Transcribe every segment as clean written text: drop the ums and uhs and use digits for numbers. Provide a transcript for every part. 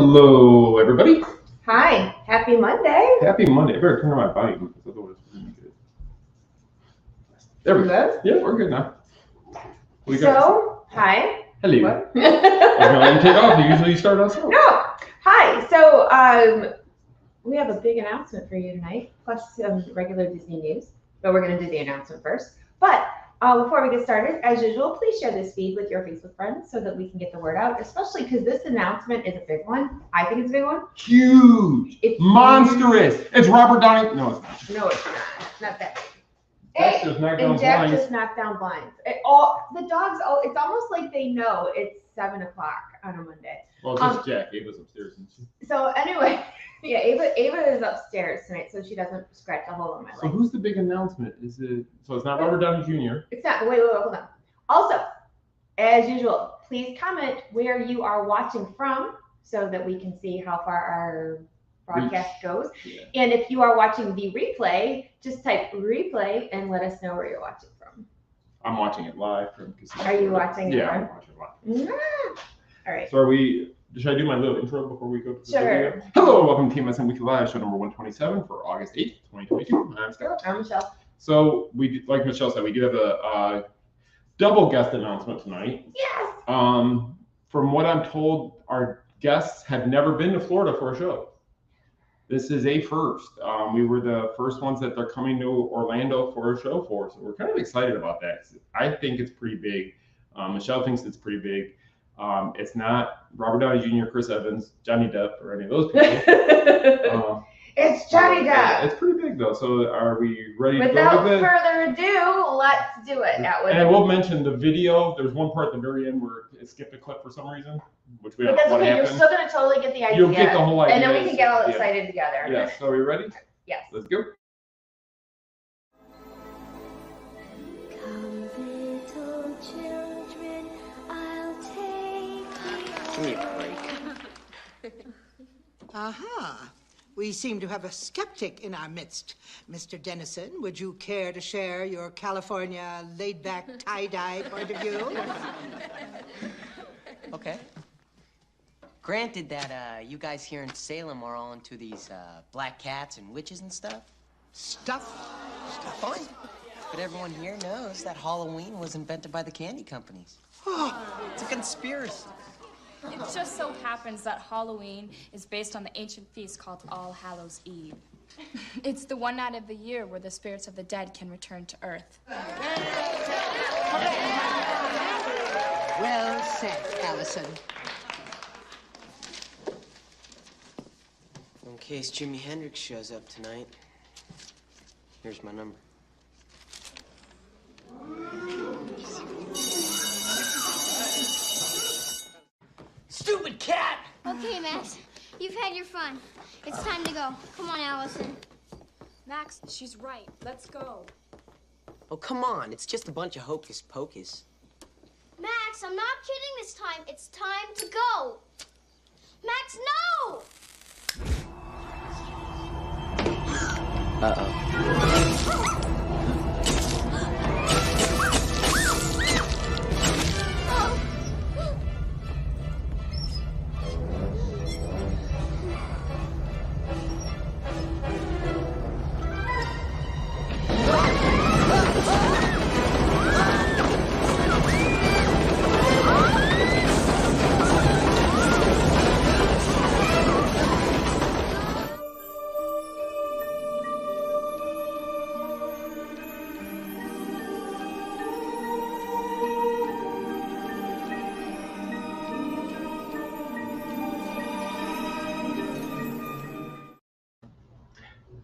Hello, everybody. Hi, happy Monday. Happy Monday. I better turn on my volume because otherwise we're going to be good. There we go. Yeah, we're good now. Hi. Hello. What? I was going to let you take off. Usually you start us off. No. Hi. So we have a big announcement for you tonight, plus some regular Disney news. But we're going to do the announcement first. But before we get started, as usual, please share this feed with your Facebook friends so that we can get the word out, especially because this announcement is a big one. I think it's a big one. Huge. It's monstrous. It's Robert Downey. No, it's not. No, it's not. Not that big. Jack just knocked down Jack blinds. just knocked down blinds. The dogs, it's almost like they know it's 7 o'clock on a Monday. Well, just Jack. Ava's upstairs, isn't she? So anyway, yeah, Ava is upstairs tonight, so she doesn't scratch a hole in my leg. So who's the big announcement? Is it? So it's not Robert Downey Jr. It's not. Wait, hold on. Also, as usual, please comment where you are watching from so that we can see how far our broadcast goes. Yeah. And if you are watching the replay, just type replay and let us know where you're watching from. I'm watching it live from Casino. Are you watching it live? Yeah, live? I'm watching it live. All right. So should I do my little intro before we go to the video? Sure. Hello, welcome to TMSM Weekly Live, show number 127 for August 8th, 2022. I'm Scott. I'm Michelle. So like Michelle said, we did have a double guest announcement tonight. Yes. From what I'm told, our guests have never been to Florida for a show. This is a first. We were the first ones that they're coming to Orlando for a show for, so we're kind of excited about that. I think it's pretty big. Michelle thinks it's pretty big. It's not Robert Downey Jr., Chris Evans, Johnny Depp, or any of those people. It's Johnny Depp. It's pretty big though. So are we ready to Without go with it? further ado, let's do it. And I will mention the video. There's one part at the very end where it skipped a clip for some reason, which we don't know what okay. happened. You're still gonna totally get the idea. You'll get the whole idea. And then we can get all excited together. Yes. So are we ready? Yes. Let's go. Come, little children, I'll take Give me a break. Aha. We seem to have a skeptic in our midst. Mr. Dennison, would you care to share your California laid-back tie-dye point of view? Okay. Granted that you guys here in Salem are all into these black cats and witches and stuff. Stuff? Fine. But everyone here knows that Halloween was invented by the candy companies. It's a conspiracy. It just so happens that Halloween is based on the ancient feast called All Hallows Eve. It's the one night of the year where the spirits of the dead can return to Earth. Well said, Allison. In case Jimi Hendrix shows up tonight, here's my number. Stupid cat! Okay, Max, you've had your fun. It's time to go. Come on, Allison. Max, she's right. Let's go. Oh, come on. It's just a bunch of hocus pocus. Max, I'm not kidding this time. It's time to go. Max, no! Uh-oh.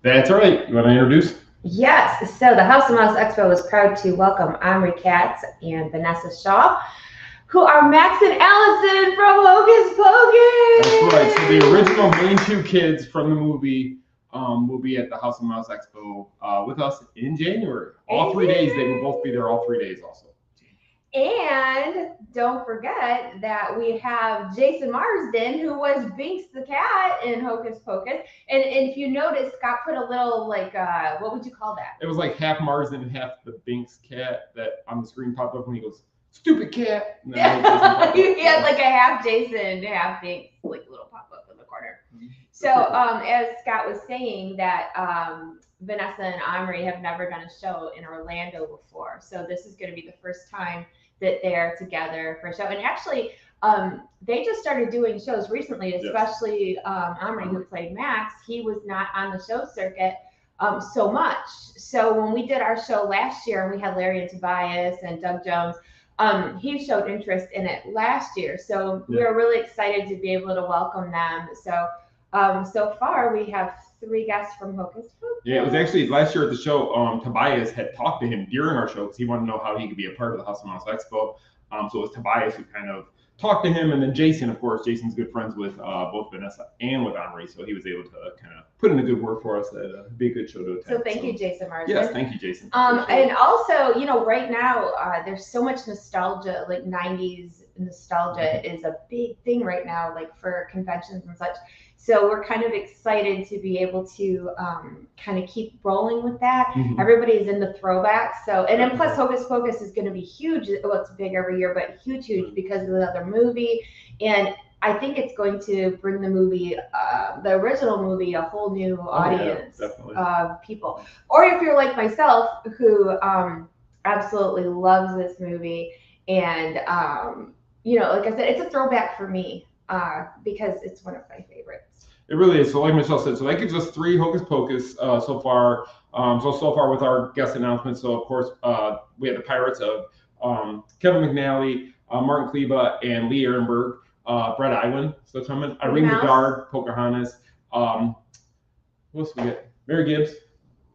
That's right. You want to introduce? Yes. So the House of Mouse Expo is proud to welcome Omri Katz and Vanessa Shaw, who are Max and Allison from Hocus Pocus. That's right. So the original main two kids from the movie will be at the House of Mouse Expo with us in January. All 3 days. They will both be there all 3 days also. And don't forget that we have Jason Marsden, who was Binks the cat in Hocus Pocus. And if you notice, Scott put a little, like, what would you call that? It was like half Marsden and half the Binks cat that on the screen popped up when he goes, stupid cat. And then little Jason pop up. He had like a half Jason, half Binks, like little pop up in the corner. So, as Scott was saying, that Vanessa and Omri have never done a show in Orlando before. So this is going to be the first time that they're together for a show. And actually, they just started doing shows recently, especially Omri, who played Max. He was not on the show circuit so much. So when we did our show last year, and we had Larry and Tobias and Doug Jones, he showed interest in it last year. So we were really excited to be able to welcome them. So so far we have 3 guests from Hocus Pocus. Yeah, it was actually last year at the show, Tobias had talked to him during our show because he wanted to know how he could be a part of the House of Mouse Expo. So it was Tobias who kind of talked to him, and then Jason, of course. Jason's good friends with both Vanessa and with Omri, so he was able to kind of put in a good word for us. That'd be a good show to attend. So thank you, Jason Marsden. Yes, thank you, Jason. And also, you know, right now there's so much nostalgia, like 90s nostalgia is a big thing right now, like for conventions and such. So we're kind of excited to be able to kind of keep rolling with that. Everybody's in the throwbacks. So, and then plus Hocus Pocus is going to be huge. Well, it's big every year, but huge because of the other movie. And I think it's going to bring the movie, the original movie, a whole new audience of people. Or if you're like myself, who absolutely loves this movie. And, you know, like I said, it's a throwback for me because it's one of my favorites. It really is. So like Michelle said, so that gives us 3 Hocus Pocus so far. So far with our guest announcements. So of course, we have the Pirates of Kevin McNally, Martin Kleba, and Lee Ehrenberg. Brett Iwan still coming. Irene Bedard, Pocahontas. Who else we get? Mary Gibbs.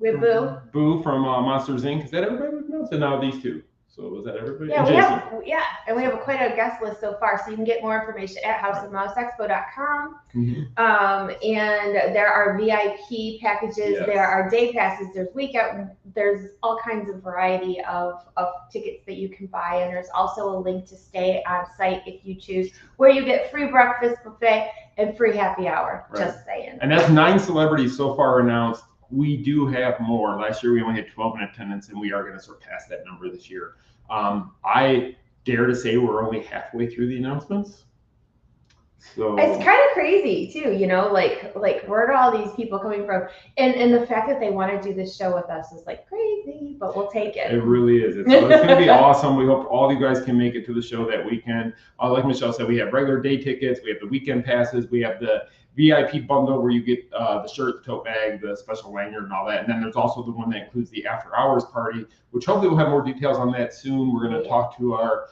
We have Boo. Boo from Monsters Inc. Is that everybody we've announced? And now these 2. So was that everybody? Yeah, and we have quite a guest list so far. So you can get more information at houseofmouseexpo.com. And there are VIP packages. Yes. There are day passes. There's weekend. There's all kinds of variety of tickets that you can buy. And there's also a link to stay on site if you choose, where you get free breakfast buffet and free happy hour. Right. Just saying. And that's 9 celebrities so far announced. We do have more. Last year we only had 12 in attendance, and we are going to surpass that number this year. I dare to say we're only halfway through the announcements. So it's kind of crazy too, you know, like where are all these people coming from? And the fact that they want to do this show with us is like crazy, but we'll take it. It really is. It's going to be awesome. We hope all you guys can make it to the show that weekend. Like Michelle said, we have regular day tickets. We have the weekend passes. We have the VIP bundle where you get the shirt, the tote bag, the special lanyard, and all that. And then there's also the one that includes the after hours party, which hopefully we'll have more details on that soon. We're going to talk to our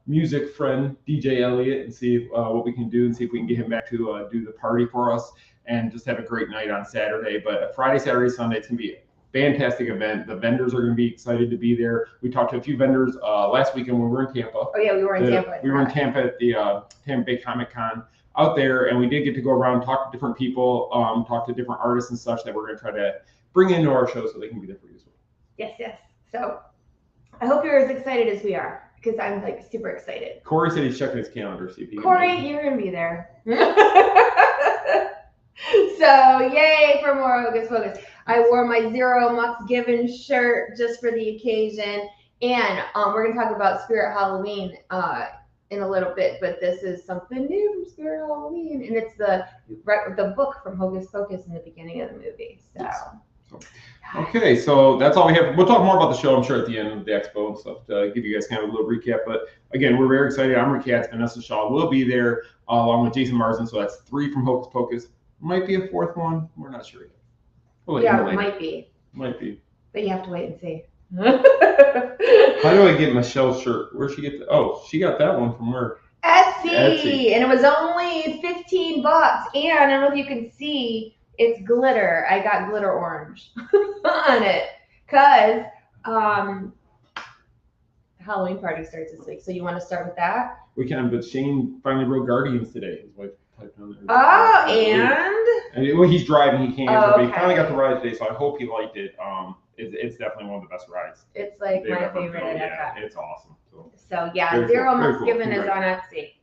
music friend DJ Elliott and see what we can do and see if we can get him back to do the party for us and just have a great night on Saturday. But Friday, Saturday, Sunday, it's going to be a fantastic event. The vendors are going to be excited to be there. We talked to a few vendors last weekend when we were in Tampa. Oh yeah, we were in Tampa. We were in Tampa at the Tampa Bay Comic Con out there, and we did get to go around, talk to different people, talk to different artists and such that we're going to try to bring into our show so they can be there for you as well. Yes. So I hope you're as excited as we are, because I'm like super excited. Corey said he's checking his calendar. See if he Corey, you're going to be there. So yay for more Hocus Pocus. I wore my Zero Mux Given shirt just for the occasion. And we're going to talk about Spirit Halloween in a little bit, but this is something new from Spirit Halloween, and it's the book from Hocus Pocus in the beginning of the movie. So, okay, so that's all we have. We'll talk more about the show, I'm sure, at the end of the expo and stuff to give you guys kind of a little recap. But again, we're very excited. Omri Katz, Vanessa Shaw will be there along with Jason Marsden. So that's 3 from Hocus Pocus. Might be a 4th one. We're not sure yet. We'll it might be. Might be. But you have to wait and see. How do I get Michelle's shirt? Where'd she get that? Oh, she got that one from where? Etsy. And it was only $15. And I don't know if you can see, it's glitter. I got glitter orange on it because Halloween party starts this week. So you want to start with that? We can, but Shane finally wrote Guardians today. His wife typed on there. Oh, and? Well, he's driving. He can't answer, but he Okay. finally got the ride today, so I hope he liked it. It's definitely one of the best rides. It's like they've my ever favorite built. at Yeah, Epcot. it's awesome. So yeah, Very Zero cool. Very Mux cool. Given is on Etsy.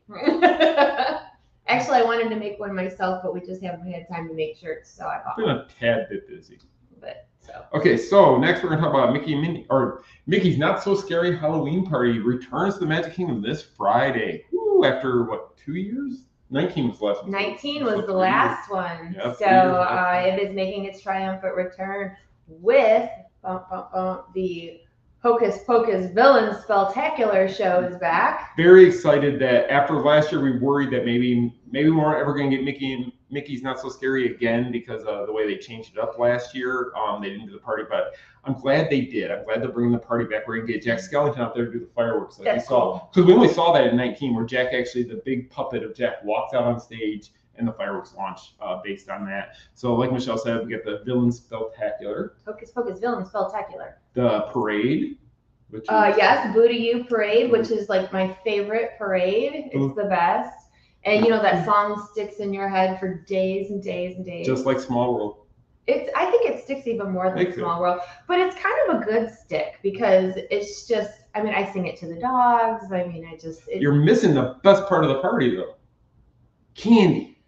Actually, I wanted to make one myself, but we just haven't had time to make shirts, so I bought I've been one. a tad bit busy. But So Okay, so next we're gonna talk about Mickey and Minnie, or Mickey's Not So Scary Halloween Party returns to the Magic Kingdom this Friday. Woo, after what, 2 years? 19 was the last one. 19 So was the 3 last one. Yeah, 3 So years. it is making its triumphant return with the Hocus Pocus Villain Spelltacular show is back. Very excited that after last year we worried that maybe we weren't ever gonna get Mickey's Not So Scary again because of the way they changed it up last year. They didn't do the party, but I'm glad they did. I'm glad they're bringing the party back. We're gonna get Jack Skellington out there to do the fireworks like we saw. Because we only saw that in 19, where Jack actually, the big puppet of Jack, walks out on stage and the fireworks launch based on that. So like Michelle said, we get the Villain Spelltacular, Hocus Pocus Villain Spelltacular. the parade, which is Yes, Boo to You Parade, which is like my favorite parade. It's the best. And you know that song sticks in your head for days and days and days. just like Small World. I think it sticks even more than Small World, but it's kind of a good stick because it's just, I mean, I sing it to the dogs. I mean, You're missing the best part of the party though. Candy.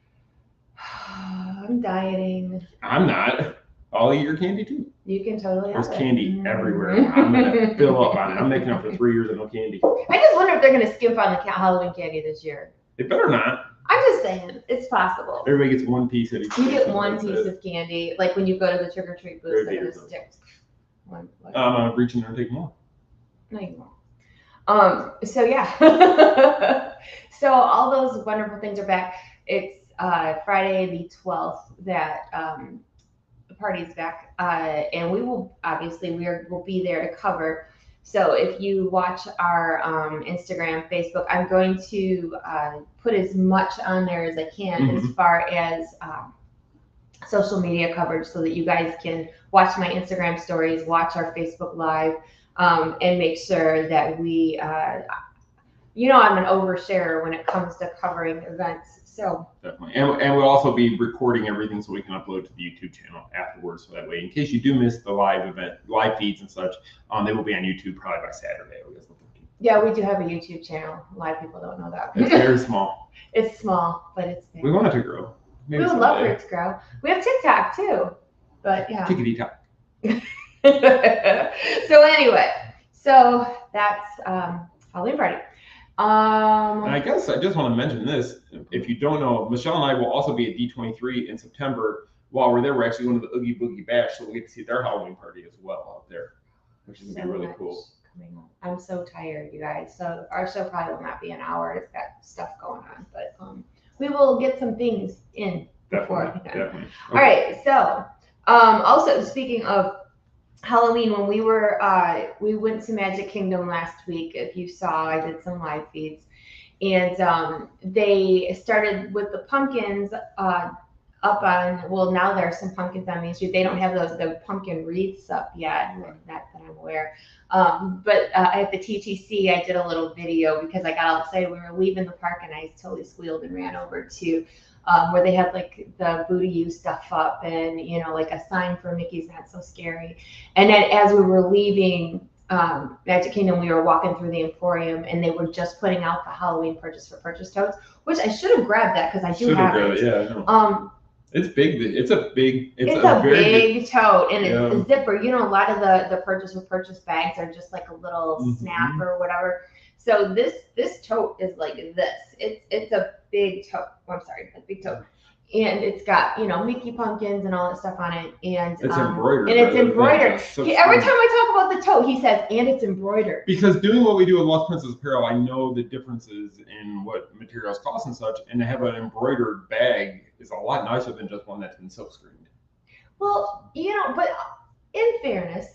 I'm dieting. I'm not. I'll eat your candy too. You can totally There's have it. candy everywhere. I'm gonna fill up on it. I'm making up for 3 years of no candy. I just wonder if they're gonna skimp on the Halloween candy this year. They better not. I'm just saying, it's possible. Everybody gets one piece at each. You get one piece of candy, like when you go to the trick or treat booth, they're gonna stick one. I'm reaching there and take more. No, you won't. So yeah. So all those wonderful things are back. It's Friday the 12th that the party's back, and we will obviously we'll be there to cover. So if you watch our Instagram, Facebook, I'm going to put as much on there as I can as far as social media coverage, so that you guys can watch my Instagram stories, watch our Facebook Live, and make sure that we, I'm an oversharer when it comes to covering events. So definitely, and we'll also be recording everything so we can upload to the YouTube channel afterwards. So that way, in case you do miss the live feeds and such, they will be on YouTube probably by Saturday. Yeah, we do have a YouTube channel. A lot of people don't know that. It's very small. It's small, but it's big. We want it to grow. Maybe we would love for it to grow. We have TikTok too, but yeah. Tickety tock. So anyway, so that's Halloween party. And I guess I just want to mention this. If you don't know, Michelle and I will also be at D23 in September. While we're there, we're actually going to the Oogie Boogie Bash, so we'll get to see their Halloween party as well out there, which is going to be really cool. I'm so tired, you guys. So our show probably will not be an hour. It's got stuff going on, but we will get some things in before. Definitely. Okay. All right. So also speaking of Halloween, when we went to Magic Kingdom last week, if you saw, I did some live feeds, and they started with the pumpkins up on, well, now there are some pumpkins on Main Street. They don't have the pumpkin wreaths up yet, that I'm aware. But at the TTC, I did a little video because I got all excited. We were leaving the park and I totally squealed and ran over to where they had like the Boo to You stuff up and, like a sign for Mickey's Not So Scary. And then as we were leaving Magic Kingdom, we were walking through the Emporium and they were just putting out the Halloween purchase for purchase totes, which I should have grabbed that because I do have it. Yeah. It's big. It's a big tote, and it's a zipper. A lot of the purchase with purchase bags are just like a little snap or whatever. So this tote is like this. It's a big tote. Oh, I'm sorry, a big tote. And it's got, Mickey pumpkins and all that stuff on it. And it's embroidered. And it's embroidered. Every time I talk about the tote, he says, and it's embroidered. Because doing what we do with Lost Princess Apparel, I know the differences in what materials cost and such. And to have an embroidered bag is a lot nicer than just one that's been silk screened. Well, but in fairness,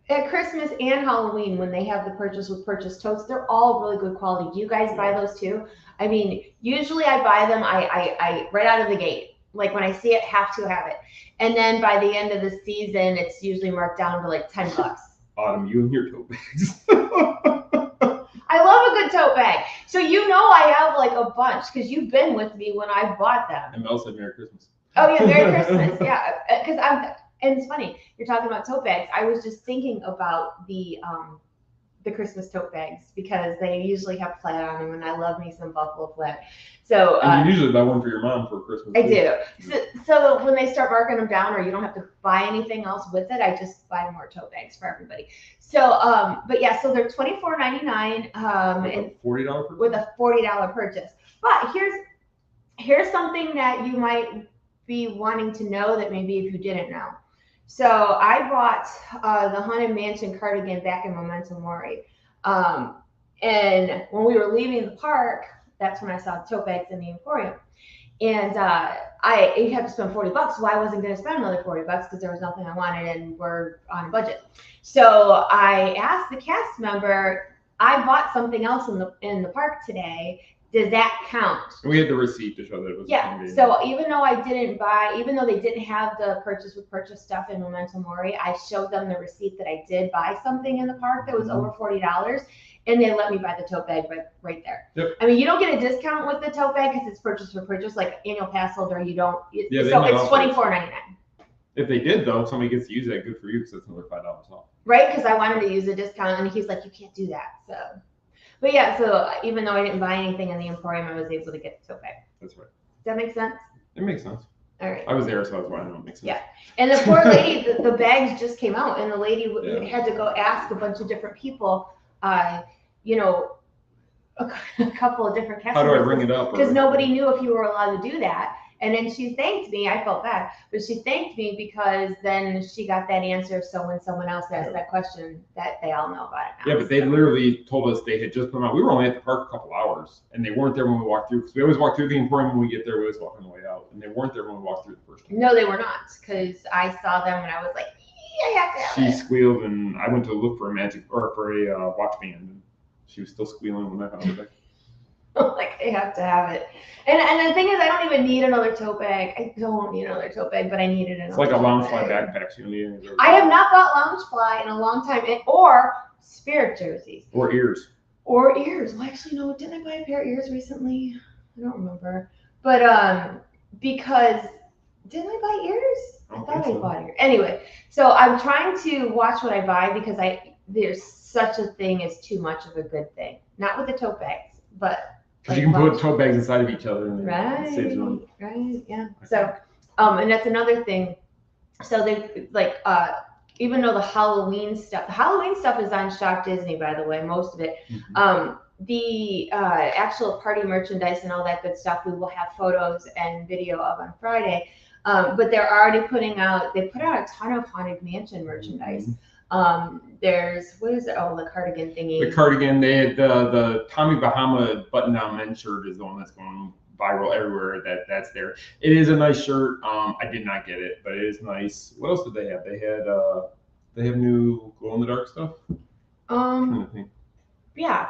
at Christmas and Halloween, when they have the purchase with purchase totes, they're all really good quality. Do you guys buy those too? I mean, usually I buy them I right out of the gate. Like when I see it, have to have it. And then by the end of the season, it's usually marked down to like $10. Autumn, you and your tote bags. I love a good tote bag. So I have like a bunch because you've been with me when I bought them. And Mel said Merry Christmas. Oh yeah, Merry Christmas. Yeah, because and it's funny, you're talking about tote bags. I was just thinking about the Christmas tote bags because they usually have flat on them, and I love me some buffalo flat. So and you usually buy one for your mom for Christmas. I do. So when they start marking them down, or you don't have to buy anything else with it, I just buy more tote bags for everybody. So, but yeah, so they're $24.99 and $40 per with a $40 purchase. But here's something that you might be wanting to know that maybe if you didn't know. So I bought the Haunted Mansion cardigan back in Memento Mori. And when we were leaving the park, that's when I saw tote bags in the Emporium. And I had to spend $40. Well, I wasn't going to spend another $40 because there was nothing I wanted and we're on a budget. So I asked the cast member, I bought something else in the park today. Does that count? We had the receipt to show that it was. Yeah. So even though they didn't have the purchase with purchase stuff in Memento Mori, I showed them the receipt that I did buy something in the park that was over $40, and they let me buy the tote bag right there. Yep. I mean, you don't get a discount with the tote bag because it's purchase for purchase, like annual pass holder. You don't. Yeah, so it's $24.99. If they did though, if somebody gets to use that, good for you because it's another $5 off. Right? Because I wanted to use a discount, and he's like, you can't do that. So. But yeah, so even though I didn't buy anything in the Emporium, I was able to get the tote bag. That's right. Does that make sense? It makes sense. All right. I was there, so that's why I know it makes sense. Yeah. And the poor lady, the bags just came out, and the lady Yeah. had to go ask a bunch of different people, you know, a couple of different cast How do I members bring it up? because nobody knew if you were allowed to do that. And then she thanked me. I felt bad, but she thanked me because then she got that answer. So when someone else asked that question, that they all know about it now. Yeah, but they literally told us they had just come out. We were only at the park a couple hours, and they weren't there when we walked through. Because we always walk through the Emporium when we get there. We always walk on the way out, and they weren't there when we walked through the first time. No, they were not, because I saw them and I was like, I have to have She it. squealed, and I went to look for a watch band, and she was still squealing when I found it. Like, I have to have it. And the thing is, I don't even need another tote bag. I don't need another tote bag, but I needed another It's like a tote Loungefly bag. backpack. So you don't need I have not bought Loungefly in a long time, or spirit jerseys. or ears. Or ears. Well, actually, no, didn't I buy a pair of ears recently? I don't remember. But because didn't I buy ears? I thought I bought ears. Anyway, so I'm trying to watch what I buy because there's such a thing as too much of a good thing. Not with the tote bags, but Because you can put tote bags inside of each other and it saves room. Right, yeah. So, and that's another thing. So they even though the Halloween stuff is on Shop Disney, by the way, most of it. Mm-hmm. The actual party merchandise and all that good stuff, we will have photos and video of on Friday. But they're already they put out a ton of Haunted Mansion merchandise. There's, what is it? Oh, the cardigan thingy. The cardigan, they had the Tommy Bahama button-down men's shirt is the one that's going viral everywhere. That's there. It is a nice shirt. I did not get it, but it is nice. What else did they have? They have new glow-in-the-dark stuff. Yeah.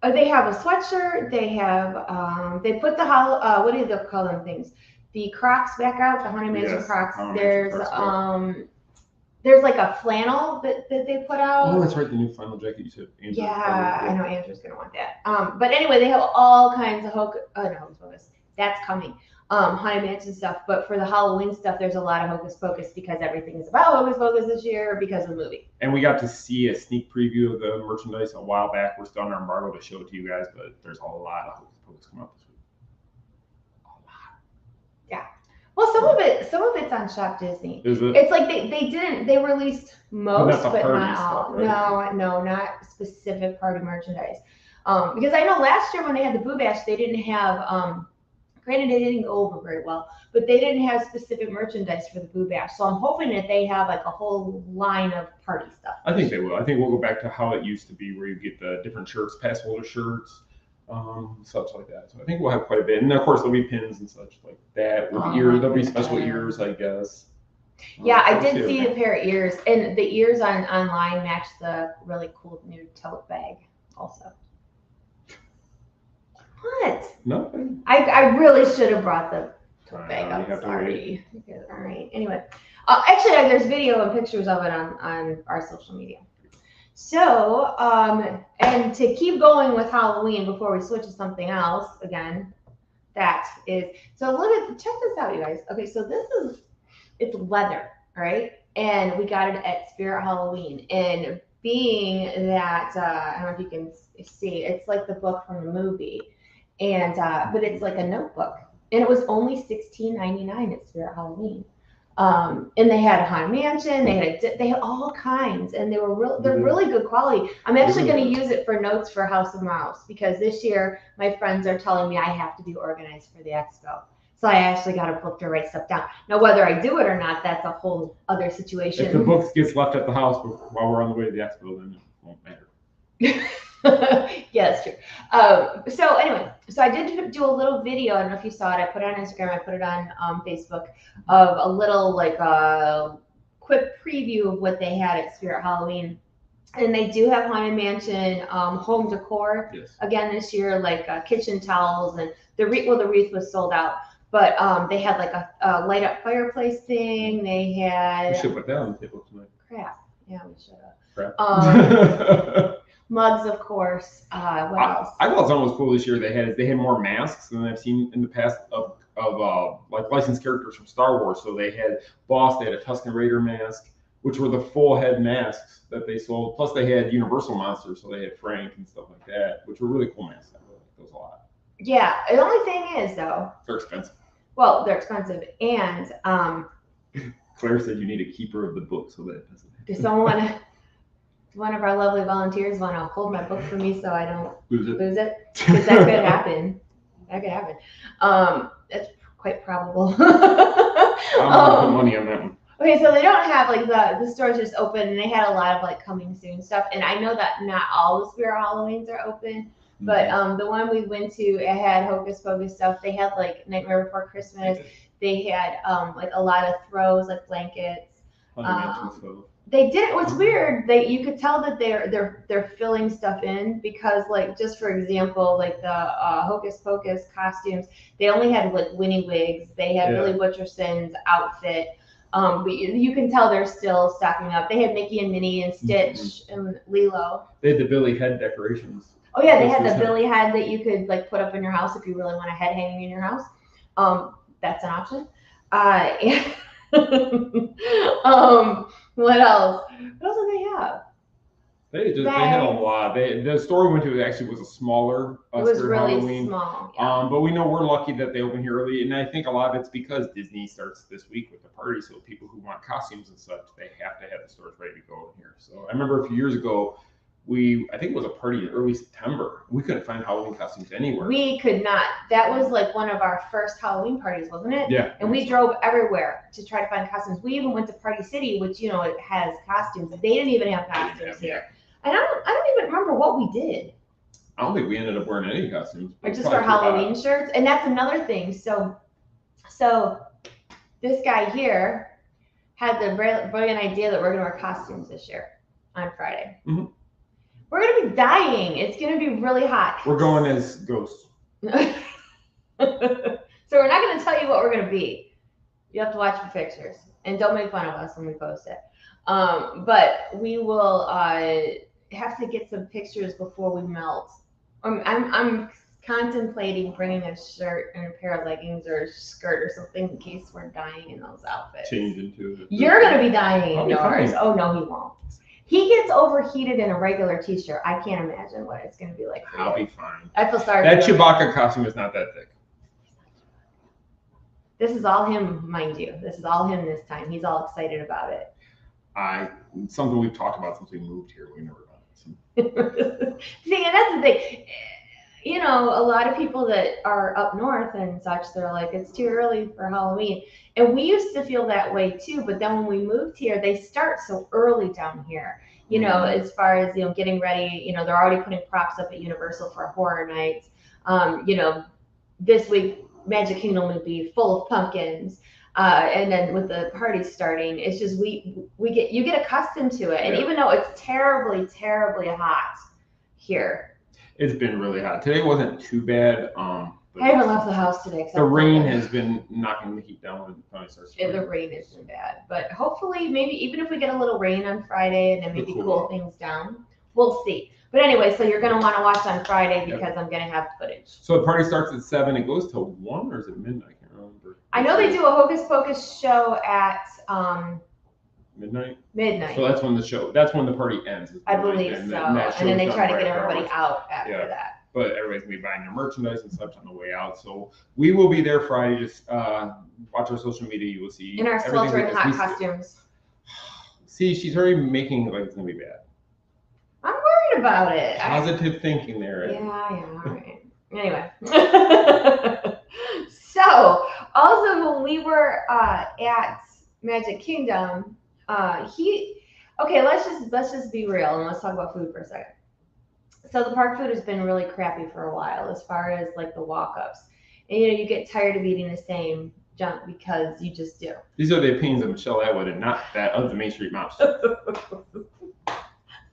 They have a sweatshirt. They have they put the what do they call them things? The Crocs back out, the Haunted Mansion Crocs. There's like a flannel that they put out. Oh, that's right, the new flannel jacket you said. Andrew, I know Andrew's gonna want that. But anyway, they have all kinds of Hocus Pocus. That's coming. Haunted Mansion stuff. But for the Halloween stuff, there's a lot of Hocus Pocus because everything is about Hocus Pocus this year because of the movie. And we got to see a sneak preview of the merchandise a while back. We're still under embargo to show it to you guys, but there's a lot of Hocus Pocus coming up this week. A lot. Yeah. Well, some of it's on Shop Disney. Is it? It's like they released most, but not all. Stuff, right? No, not specific party merchandise. Because I know last year when they had the Boo Bash, they didn't have granted they didn't go over very well, but they didn't have specific merchandise for the Boo Bash. So I'm hoping that they have like a whole line of party stuff. I think they will. I think we'll go back to how it used to be, where you get the different shirts, pass holder shirts, such like that. So I think we'll have quite a bit. And of course there'll be pins and such like that. There'll be special ears, I guess. Yeah, I did see a pair of ears, and the ears online match the really cool new tote bag also. What? Nothing. I really should have brought the tote bag you up. have to Sorry. All right. Anyway, actually, there's video and pictures of it on our social media. So, and to keep going with Halloween before we switch to something else again, check this out, you guys. Okay, so it's leather, all right? And we got it at Spirit Halloween. And being that, I don't know if you can see, it's like the book from the movie. And, but it's like a notebook. and it was only $16.99 at Spirit Halloween. And they had a Haunted Mansion, they had all kinds, and they're really good quality. I'm actually going to use it for notes for House of Mouse because this year my friends are telling me I have to be organized for the expo. So I actually got a book to write stuff down. Now, whether I do it or not, that's a whole other situation. If the books gets left at the house while we're on the way to the expo, then it won't matter. Yeah, that's true. So anyway, so I did do a little video. I don't know if you saw it. I put it on Instagram. I put it on Facebook of a little like quick preview of what they had at Spirit Halloween. And they do have Haunted Mansion home decor again this year, like kitchen towels and the wreath. Well, the wreath was sold out, but they had like a light up fireplace thing. They had. We should put that on the table tonight. Crap. Yeah, we should have. Crap. Mugs, of course. What else? I thought something was cool this year. They had more masks than I've seen in the past of like licensed characters from Star Wars. So they had Boss, they had a Tusken Raider mask, which were the full head masks that they sold. Plus they had Universal monsters, so they had Frank and stuff like that, which were really cool masks. I really like those a lot. Yeah. The only thing is though, they're expensive. Well, they're expensive, and Claire said you need a keeper of the book so that it doesn't. Does someone? One of our lovely volunteers want to hold my book for me so I don't lose it? Because that could happen. That could happen. It's quite probable. I'm gonna put money on that one. Okay, so they don't have like the stores just open, and they had a lot of like coming soon stuff. And I know that not all the Spirit Halloweens are open, but the one we went to, it had Hocus Pocus stuff. They had like Nightmare Before Christmas. They had like a lot of throws, like blankets. They did. What's weird, you could tell that they're filling stuff in because, like, just for example, like the Hocus Pocus costumes, they only had like Winnie wigs. They had Billy Butcherson's outfit. But you can tell they're still stocking up. They had Mickey and Minnie and Stitch and Lilo. They had the Billy head decorations. Oh yeah, they had the Billy head that you could like put up in your house if you really want a head hanging in your house. That's an option. What else? What else do they have? They had a lot. The store we went to actually was a smaller it was Spirit really Halloween. Small. Yeah. But we know we're lucky that they open here early, and I think a lot of it's because Disney starts this week with the party. So people who want costumes and such, they have to have the stores ready to go in here. So I remember a few years ago, I think it was a party in early September. We couldn't find Halloween costumes anywhere. We could not. That was like one of our first Halloween parties, wasn't it? Yeah. And we drove everywhere to try to find costumes. We even went to Party City, which it has costumes. They didn't even have costumes here. And I don't even remember what we did. I don't think we ended up wearing any costumes. Or just our Halloween shirts. And that's another thing. So this guy here had the brilliant idea that we're gonna wear costumes this year on Friday. Mm-hmm. We're gonna be dying. It's gonna be really hot. We're going as ghosts. So we're not gonna tell you what we're gonna be. You have to watch the pictures and don't make fun of us when we post it. But we will have to get some pictures before we melt. I'm contemplating bringing a shirt and a pair of leggings or a skirt or something in case we're dying in those outfits. Change into it. You're gonna be dying in yours. Oh no, he won't. He gets overheated in a regular t-shirt. I can't imagine what it's gonna be like for I'll you. be fine. I feel sorry. That Chewbacca costume is not that thick. This is all him, mind you. This is all him this time. He's all excited about it. Something we've talked about since we moved here. We never done it. See, and that's the thing. A lot of people that are up north and such, they're like, it's too early for Halloween. And we used to feel that way too, but then when we moved here, they start so early down here, as far as, getting ready, they're already putting props up at Universal for horror nights. This week, Magic Kingdom will be full of pumpkins. And then with the party starting, it's just, you get accustomed to it. And even though it's terribly, terribly hot here, it's been really hot. Today wasn't too bad. I haven't left the house today. The rain has been knocking the heat down when it finally starts. The rain isn't bad, but hopefully, maybe even if we get a little rain on Friday and then maybe cool things down, we'll see. But anyway, so you're gonna want to watch on Friday because I'm gonna have footage. So the party starts at 7. It goes till 1, or is it midnight? I can't remember. I know they do a Hocus Pocus show at midnight. So that's when the party ends. I believe so. And then they try to get everybody out after that. but everybody's gonna be buying their merchandise and such on the way out. So we will be there Friday. Just watch our social media. You will see In our everything sweltering as we hot costumes. See, she's already making it like it's gonna be bad. I'm worried about it. Positive thinking there. Yeah, all right. Anyway. So, also when we were at Magic Kingdom, let's just be real and let's talk about food for a second. So the park food has been really crappy for a while as far as like the walk-ups. And you get tired of eating the same junk because you just do. These are the opinions of Michelle Atwood and not that of the Main Street Moms.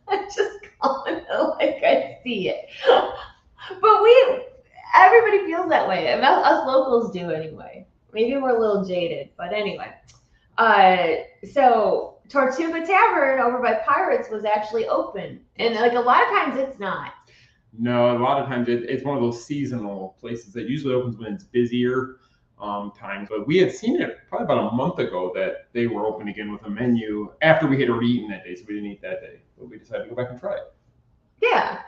I'm just calling it like I see it. But everybody feels that way. Us locals do anyway. Maybe we're a little jaded, but anyway. So Tortuga Tavern over by Pirates was actually open. And like a lot of times it's not. No, a lot of times it's one of those seasonal places that usually opens when it's busier times. But we had seen it probably about a month ago that they were open again with a menu after we had already eaten that day. So we didn't eat that day. But we decided to go back and try it. Yeah.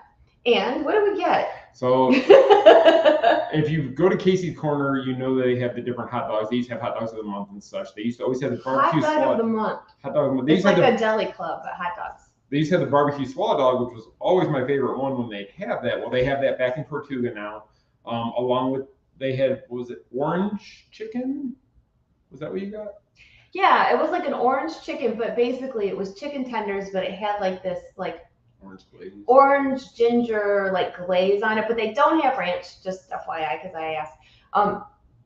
And what did we get? So if you go to Casey's Corner, you know they have the different hot dogs. They used to have hot dogs of the month and such. They used to always have the barbecue hot dog of the month. Hot dog of the month. It's like a deli club, but hot dogs. They used to have the barbecue swallow dog, which was always my favorite one when they'd have that. Well, they have that back in Tortuga now, along with they had, what was it, orange chicken? Was that what you got? Yeah, it was like an orange chicken, but basically it was chicken tenders, but it had like this like orange ginger like glaze on it, but they don't have ranch, just FYI, because I asked.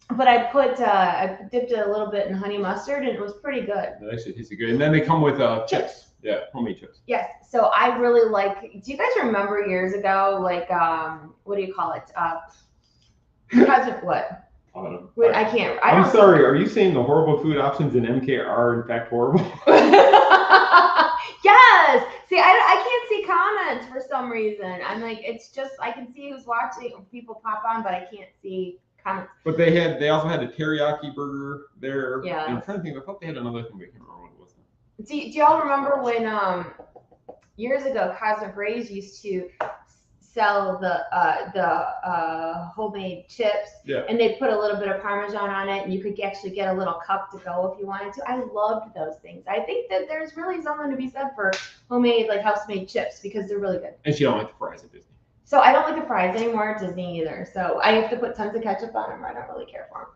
But I dipped it a little bit in honey mustard, and it was pretty good. That actually tasted good. And then they come with chips. Yeah, homemade chips. Yes. So I really like. Do you guys remember years ago, like what do you call it? What? Wait, I can't. I'm sorry. Are you saying the horrible food options in MK are in fact horrible? Yes. See, I can't see comments for some reason. I'm like, it's just I can see who's watching. People pop on, but I can't see comments. But they also had the teriyaki burger there. Yeah. And I'm trying to think. I thought they had another thing. I can't remember what it was. Do y'all remember when years ago Cosmic Rays used to sell the homemade chips, yeah, and they put a little bit of Parmesan on it, and you could actually get a little cup to go if you wanted to. I loved those things. I think that there's really something to be said for homemade, like house-made chips, because they're really good. And she don't like the fries at Disney. So I don't like the fries anymore at Disney either. So I have to put tons of ketchup on them. I don't really care for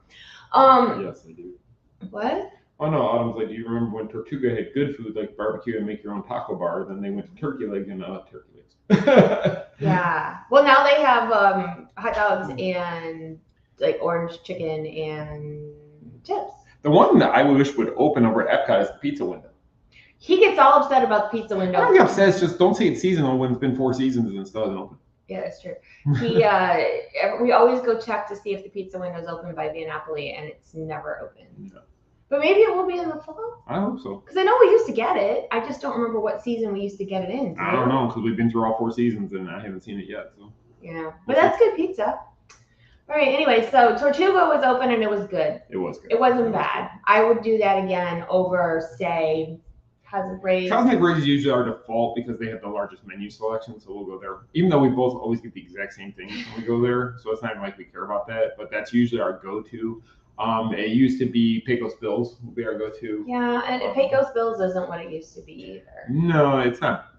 them. Yes, I do. What? Oh no, Autumn's like, do you remember when Tortuga had good food like barbecue and make your own taco bar? Then they went to turkey legs and turkey legs. Yeah. Well, now they have hot dogs and like orange chicken and chips. The one that I wish would open over at Epcot is the pizza window. He gets all upset about the pizza window. I don't get upset. It's just don't say it's seasonal when it's been 4 seasons and it still hasn't opened. Yeah, that's true. We always go check to see if the pizza window is open by Via Napoli, and it's never open. No. But maybe it will be in the fall. I hope so. Because I know we used to get it. I just don't remember what season we used to get it in. I don't know, because we've been through all 4 seasons and I haven't seen it yet. So. Yeah, but that's good pizza. All right. Anyway, so Tortuga was open and it was good. It was good. It wasn't bad. I would do that again over, say, Cosmic Rays. Cosmic Rays is usually our default because they have the largest menu selection, so we'll go there. Even though we both always get the exact same thing when we go there, so it's not even like we care about that. But that's usually our go-to. It used to be Pecos Bills would be our go-to. Yeah, and Pecos Bills isn't what it used to be either. No, it's not.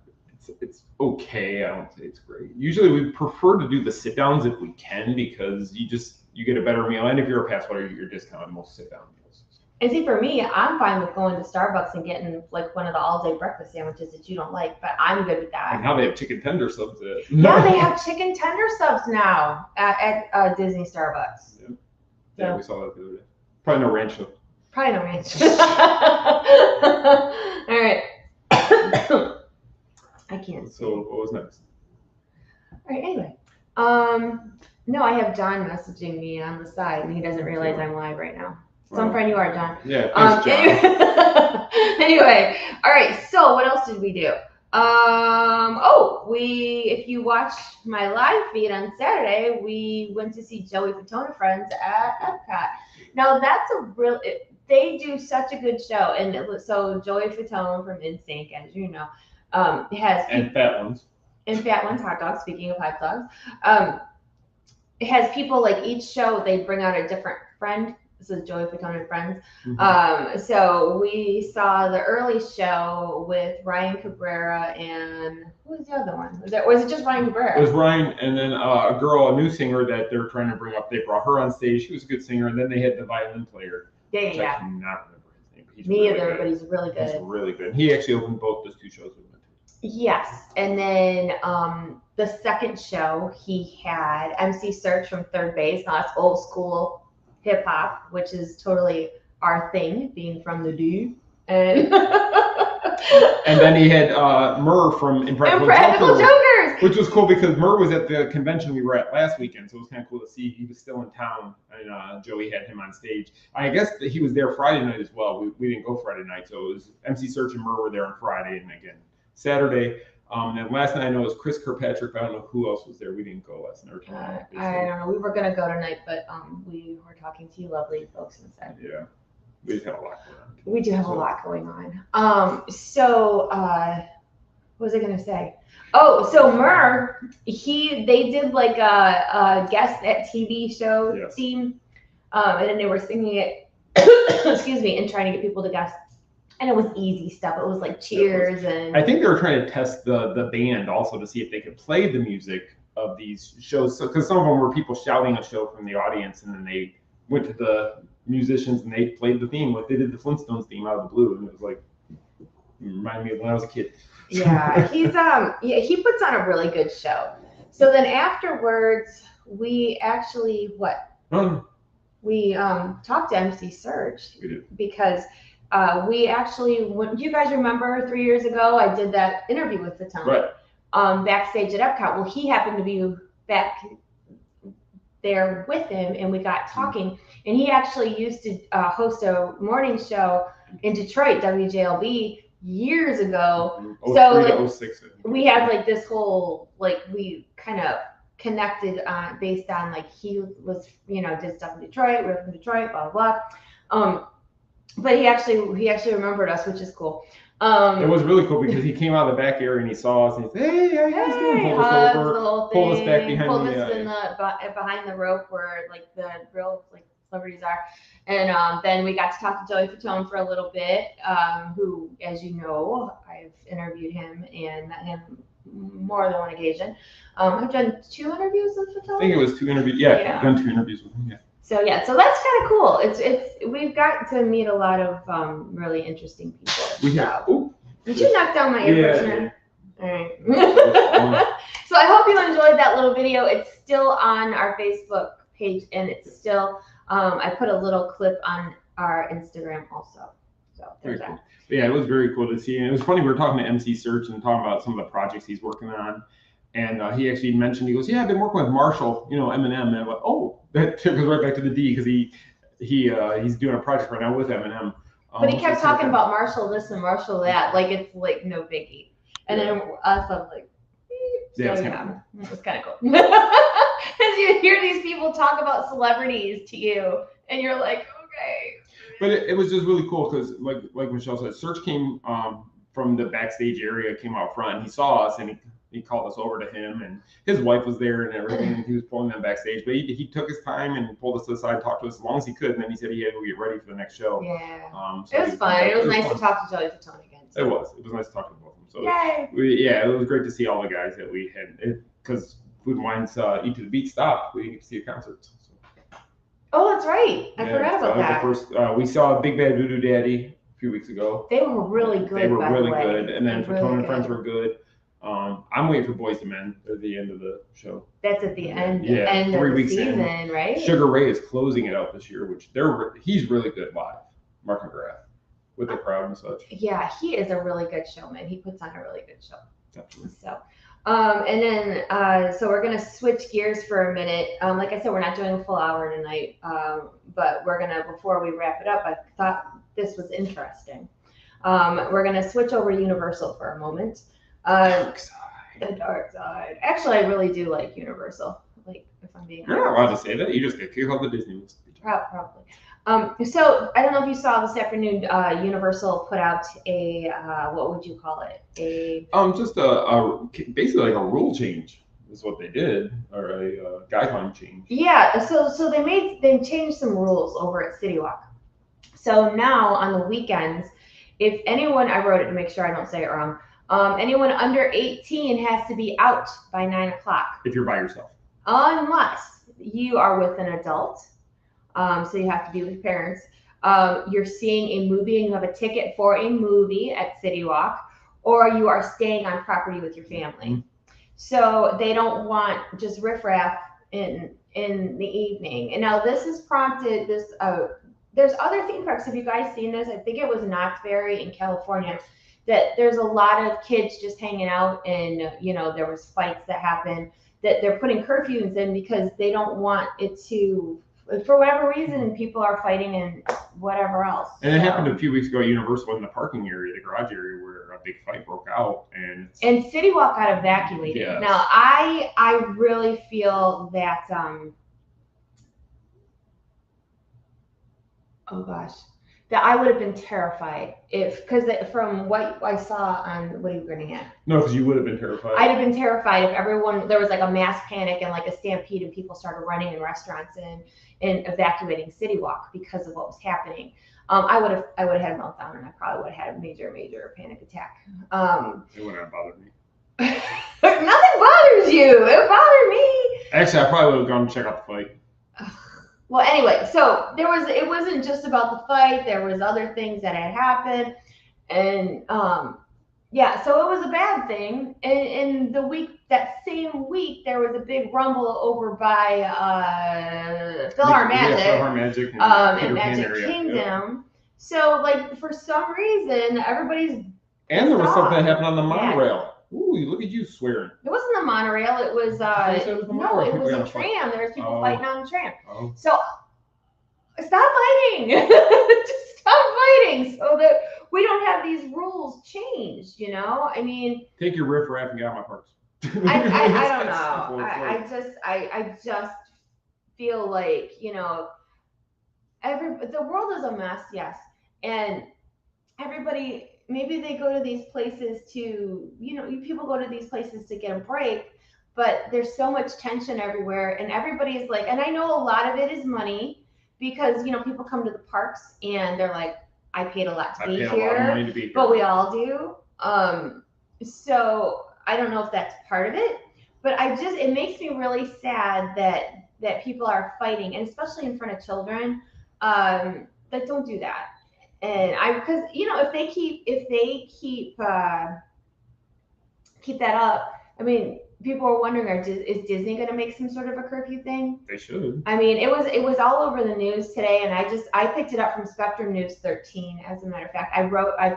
It's okay. I don't say it's great. Usually we prefer to do the sit-downs if we can because you get a better meal, and if you're a pass holder, you're discounted most sit-down meals. And see, for me, I'm fine with going to Starbucks and getting like one of the all-day breakfast sandwiches that you don't like, but I'm good with that. And now they have chicken tender subs. Yeah, they have chicken tender subs now at Disney Starbucks. Yeah. Yeah, we saw that the other day. Probably no ranch though. Probably no ranch. All right. I can't. So what was next? All right. Anyway, no, I have John messaging me on the side, and he doesn't realize I'm live right now. Some friend you are, John. Yeah. Thanks, John. Anyway, all right. So what else did we do? If you watch my live feed on Saturday, we went to see Joey Fatone Friends at Epcot. Now that's they do such a good show, and so Joey Fatone from NSYNC, as you know, has and Fat Ones. and Fat Ones hot dogs. Speaking of hot dogs, it has people like each show they bring out a different friend. This is Joey Fatone and Friends. So we saw the early show with Ryan Cabrera and who was the other one? Was it just Ryan Cabrera? It was Ryan, and then a girl, a new singer that they're trying to bring up. They brought her on stage. She was a good singer, and then they had the violin player. Yeah. I cannot remember his name. But he's Me really either, good. but he's really good. He's really good. He actually opened both those 2 shows we went to. Yes, and then the second show he had MC Search from Third Base. Now that's old school hip hop, which is totally our thing, being from the D. And and then he had Murr from Impractical Jokers, which was cool because Murr was at the convention we were at last weekend, so it was kind of cool to see he was still in town, and Joey had him on stage. I guess that he was there Friday night as well. We didn't go Friday night, so it was MC Search and Murr were there on Friday, and again Saturday. And last night I know it was Chris Kirkpatrick. I don't know who else was there. We didn't go last night. I don't know. We were gonna go tonight, but we were talking to you lovely folks instead. Yeah, we just have a lot going on. We do have a lot going on. So what was I gonna say? Oh, so Murr, they did like a guest at TV show theme, and then they were singing it. Excuse me, and trying to get people to guess. And it was easy stuff. It was like cheers and. I think they were trying to test the band also to see if they could play the music of these shows. So because some of them were people shouting a show from the audience, and then they went to the musicians and they played the theme. Like they did the Flintstones theme out of the blue, and it was like reminded me of when I was a kid. Yeah, he puts on a really good show. So then afterwards, we actually we talked to MC Search because. We actually, do you guys remember 3 years ago, I did that interview with Fatone backstage at Epcot. Well, he happened to be back there with him, and we got talking. And he actually used to host a morning show in Detroit, WJLB, years ago. So like, we had like this whole, like we kind of connected based on like he was, did stuff in Detroit, we're from Detroit, blah, blah, blah. But he actually remembered us, which is cool. It was really cool because he came out of the back area and he saw us and he said, "Hey, how you guys doing?" Pulled us over, pulled us back behind behind the rope where like the real like celebrities are, and then we got to talk to Joey Fatone for a little bit. Who, as you know, I've interviewed him and met him more than one occasion. I've done 2 interviews with Fatone. I think it was 2 interviews. Yeah, I've done 2 interviews with him. Yeah. So so that's kind of cool. We've got to meet a lot of really interesting people. Did you knock down my air freshener? All right. So I hope you enjoyed that little video. It's still on our Facebook page, and it's still I put a little clip on our Instagram also. So there's that. Cool. Yeah, it was very cool to see, and it was funny. We were talking to MC Search and talking about some of the projects he's working on. And he actually mentioned, he goes, "Yeah, I've been working with Marshall, Eminem." And I'm like, "Oh, that took us right back to the D," because he's doing a project right now with Eminem. But he kept talking about Marshall this and Marshall that, like it's like no biggie. And then us, I'm like, it was kind of cool. Because you hear these people talk about celebrities to you, and you're like, okay. But it was just really cool because, like Michelle said, Search came from the backstage area, came out front, and he saw us, and he called us over to him, and his wife was there and everything, and he was pulling them backstage. But he took his time and pulled us to the side, talked to us as long as he could, and then he said he had to get ready for the next show. Yeah. So it was fun. It was nice to talk to Joey Fatone again. So. It was nice to talk to both of them. So yay. It was great to see all the guys that we had, because Food and Wine's Eat to the Beat stopped. We didn't get to see a concert. So. Oh, that's right. I forgot about that. First, we saw Big Bad Voodoo Daddy a few weeks ago. They were really good. They were really good, and then Fatone and Friends were good. I'm waiting for Boys to Men at the end of the show. That's at the end, end 3 of weeks the season, in. Right? Sugar Ray is closing it out this year, which he's really good live. Mark McGrath with the crowd and such. Yeah, he is a really good showman. He puts on a really good show. Definitely. So, and then so we're gonna switch gears for a minute. Like I said, we're not doing a full hour tonight, but we're gonna, before we wrap it up, I thought this was interesting. We're gonna switch over to Universal for a moment. The dark side. Actually, I really do like Universal. Like, if I'm being honest. You're not allowed to say that. You just get kicked off the Disney list. Probably. So I don't know if you saw this afternoon, Universal put out a, what would you call it? Just basically like a rule change is what they did, or a guideline change. Yeah, so they changed some rules over at City Walk. So now on the weekends, if anyone, I wrote it to make sure I don't say it wrong, anyone under 18 has to be out by 9 o'clock. If you're by yourself. Unless you are with an adult. So you have to be with parents. You're seeing a movie and you have a ticket for a movie at City Walk, or you are staying on property with your family. Mm-hmm. So they don't want just riffraff in the evening. And now this has prompted this. There's other theme parks. Have you guys seen this? I think it was Knott's Berry in California. That there's a lot of kids just hanging out, and there was fights that happened. That they're putting curfews in because they don't want it to. For whatever reason, people are fighting and whatever else. And it happened a few weeks ago at Universal in the parking area, the garage area, where a big fight broke out. And City Walk got evacuated. Yes. Now, I really feel that, oh gosh, that I would have been terrified because from what I saw on, what are you grinning at? No, because you would have been terrified. I'd have been terrified if there was like a mass panic and like a stampede and people started running in restaurants and evacuating City Walk because of what was happening. I would have had a meltdown, and I probably would have had a major panic attack. It wouldn't have bothered me. Nothing bothers you. It bothered me. Actually, I probably would have gone to check out the fight. Well, anyway, so it wasn't just about the fight. There was other things that had happened, and yeah, so it was a bad thing. And that same week, there was a big rumble over by PhilharMagic, and Magic Kingdom. Yep. So, like, for some reason, everybody's. And there was something that happened on the monorail. Ooh, look at you swearing. It wasn't the monorail. It was no, it was a tram. There was people fighting on the tram. Oh. So stop fighting. Just stop fighting, so that we don't have these rules changed. I mean, take your riffraff and get out of my parks. I don't know. I just feel like the world is a mess. Yes, and everybody. Maybe they go to these places to, people go to these places to get a break, but there's so much tension everywhere, and everybody's like, and I know a lot of it is money because, people come to the parks and they're like, I paid a lot to be here, but we all do. So I don't know if that's part of it, but it makes me really sad that people are fighting, and especially in front of children, that don't do that. And because if they keep that up, I mean, people are wondering, is Disney going to make some sort of a curfew thing? They should. I mean, it was all over the news today, and I picked it up from Spectrum News 13. As a matter of fact, I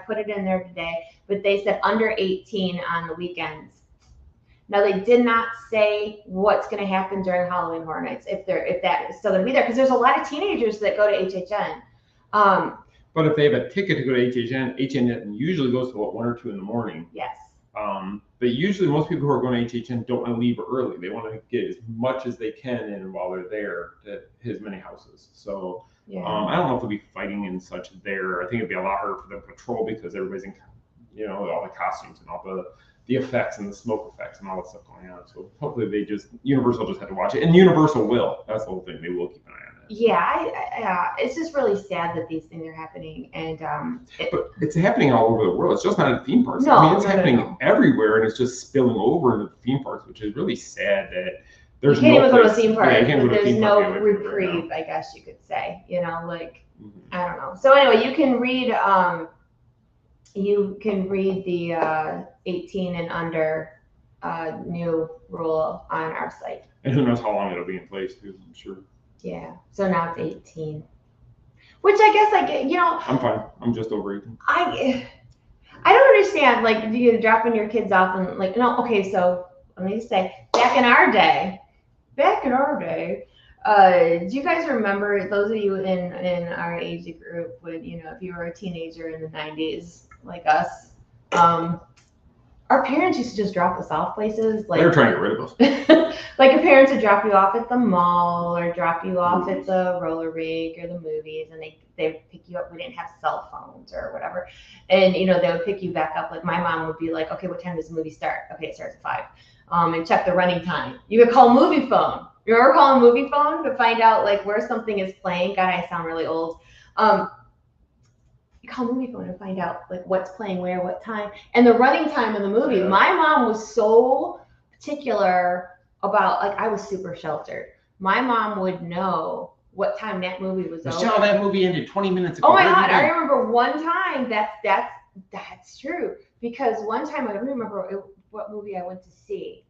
put it in there today, but they said under 18 on the weekends. Now, they did not say what's going to happen during Halloween Horror Nights, if that is still going to be there, because there's a lot of teenagers that go to HHN. But if they have a ticket to go to HHN usually goes to 1 or 2 in the morning. Yes. But usually most people who are going to HHN don't want to leave early. They want to get as much as they can in while they're there to his many houses. So yeah. I don't know if they'll be fighting and such there. I think it'd be a lot harder for the patrol because everybody's in, all the costumes and all the effects and the smoke effects and all that stuff going on. So hopefully Universal just had to watch it. And Universal will. That's the whole thing. They will keep an eye on it. Yeah, it's just really sad that these things are happening, and but it's happening all over the world. It's just not at theme parks. No, I mean, it's happening everywhere, and it's just spilling over into the theme parks, which is really sad that there's you can't no even go to a theme park. Yeah, there's no reprieve, I guess you could say. I don't know. So anyway, you can read the 18 and under new rule on our site. And who knows how long it'll be in place too, I'm sure. Yeah, so now it's 18, which I guess I'm fine. I'm just over 18. I don't understand. Like, do you dropping your kids off and no? Okay, so let me just say, back in our day, do you guys remember, those of you in our age group, when if you were a teenager in the 90s like us, our parents used to just drop us off places. Like They were trying to get rid of us. like your parents would drop you off at the mall or drop you off at the roller rink or the movies, and they would pick you up. We didn't have cell phones or whatever, and they would pick you back up. Like my mom would be like, okay, what time does the movie start? Okay, it starts at 5. And check the running time. You could call movie phone. You remember calling movie phone to find out like where something is playing? God, I sound really old. You call movie phone to find out like what's playing where, what time, and the running time of the movie. Yeah. My mom was so particular about, like, I was super sheltered. My mom would know what time that movie was over. Michelle, that movie ended 20 minutes ago. Oh my God, I remember one time. That's true, because one time I don't remember what movie I went to see,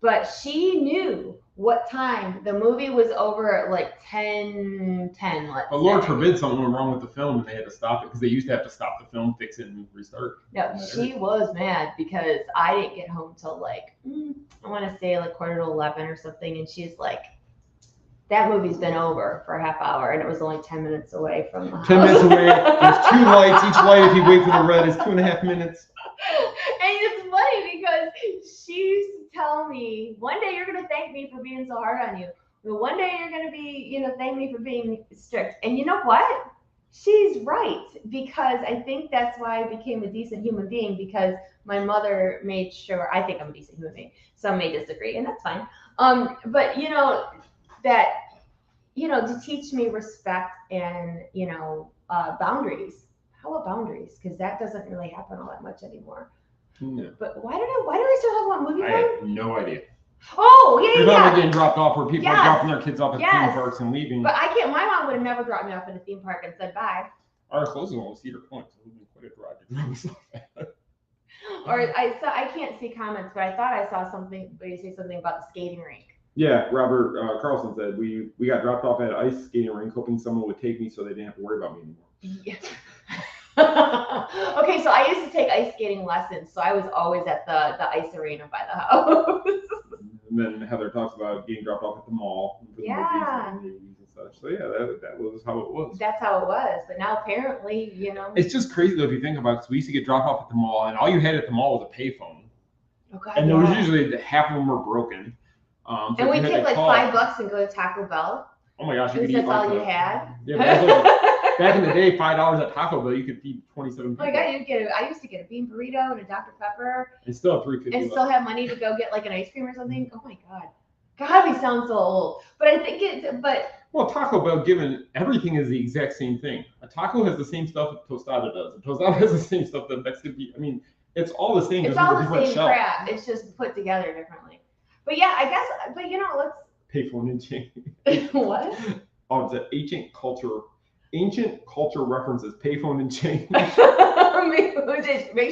but she knew what time the movie was over at like 10, let's But Lord say. forbid something went wrong with the film and they had to stop it, because they used to have to stop the film, fix it, and restart. No, she was mad because I didn't get home till like, I want to say like 10:45 or something. And she's like, that movie's been over for a half hour, and it was only 10 minutes away from the house. 10 minutes away, there's 2 lights. Each light, if you wait for the red, is 2.5 minutes. And it's funny because she used to tell me, one day you're going to thank me for being so hard on you. But one day you're going to be, thank me for being strict. And you know what? She's right, because I think that's why I became a decent human being, because my mother made sure. I think I'm a decent human being. Some may disagree, and that's fine. But that, to teach me respect and, boundaries. How about boundaries? Because that doesn't really happen all that much anymore. No. But why do I still have one movie I phone? have no idea. Oh, yeah, You're not getting dropped off where people Yes. are dropping their kids off at Yes. theme parks and leaving. But I can't. My mom would have never dropped me off at a theme park and said bye. Our closest one was Cedar Point, so it would have been quite a drive to drop us off at. Or I can't see comments, but I thought I saw something. But you say something about the skating rink. Yeah, Robert Carlson said we got dropped off at an ice skating rink, hoping someone would take me so they didn't have to worry about me anymore. Yeah. Okay, so I used to take ice skating lessons, so I was always at the ice arena by the house. And then Heather talks about getting dropped off at the mall. For the Yeah. movies and such. So yeah, that was how it was. That's how it was. But now apparently, It's just crazy though if you think about it, because we used to get dropped off at the mall, and all you had at the mall was a payphone, Oh God, and there was yeah. usually half of them were broken. So And we you had take to like call. $5 and go to Taco Bell. Oh my gosh, you Because could eat that's all like you had. Yeah, but that was like, back in the day, $5 at Taco Bell, you could feed 27 Oh people. my God, I used to get a bean burrito and a Dr. Pepper, And still have $3.50 and left. still have money to go get like an ice cream or something. Oh my God. God, we sound so old. But I think Well, Taco Bell, given everything is the exact same thing. A taco has the same stuff that tostada does. A tostada has the same stuff that Mexican pizza. I mean, it's all the same. it's just all with a the different same shell. crap. It's just put together differently. But yeah, I guess, but let's, Payphone and change. what? Oh, it's an ancient culture references. Payphone and change. Make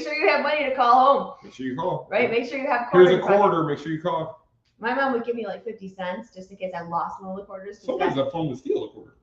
sure you have money to call home, Make sure you call. right? Make sure you have Here's quarters. a quarter. Make sure you call. My mom would give me like 50 cents just in case I lost one of the quarters. Sometimes that phone will steal a quarter.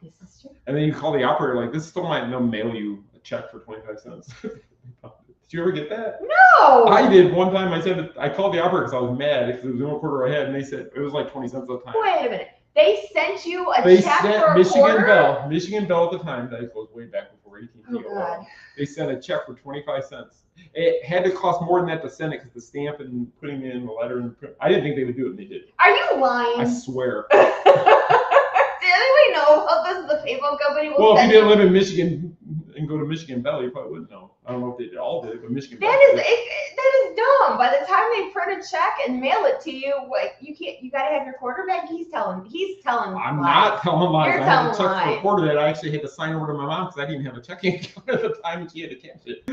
This is true. And then you call the operator like, this still might mail you a check for 25 cents. Did you ever get that? No. I did one time. I called the operator because I was mad because it was the only quarter I had, and they said it was like 20 cents at the time. Wait a minute. They sent you a They check sent for a Michigan quarter? Michigan Bell at the time. That was way back before AT&T. Oh, God. They sent a check for 25 cents. It had to cost more than that to send it because the stamp and putting it in the letter and print. I didn't think they would do it, and they did. Are you lying? I swear. Did anybody know about this? The payphone company will Well, if send you didn't live in Michigan and go to Michigan Bell, you probably wouldn't know. I don't know if they all did, but Michigan Bell. That is dumb. By the time they print a check and mail it to you, you gotta have your quarter back. He's telling I'm lies. not telling lies. You're I had a telling check for a lies. quarter that I actually had to sign over to my mom because I didn't have a checking account at the time, and she had to cash it.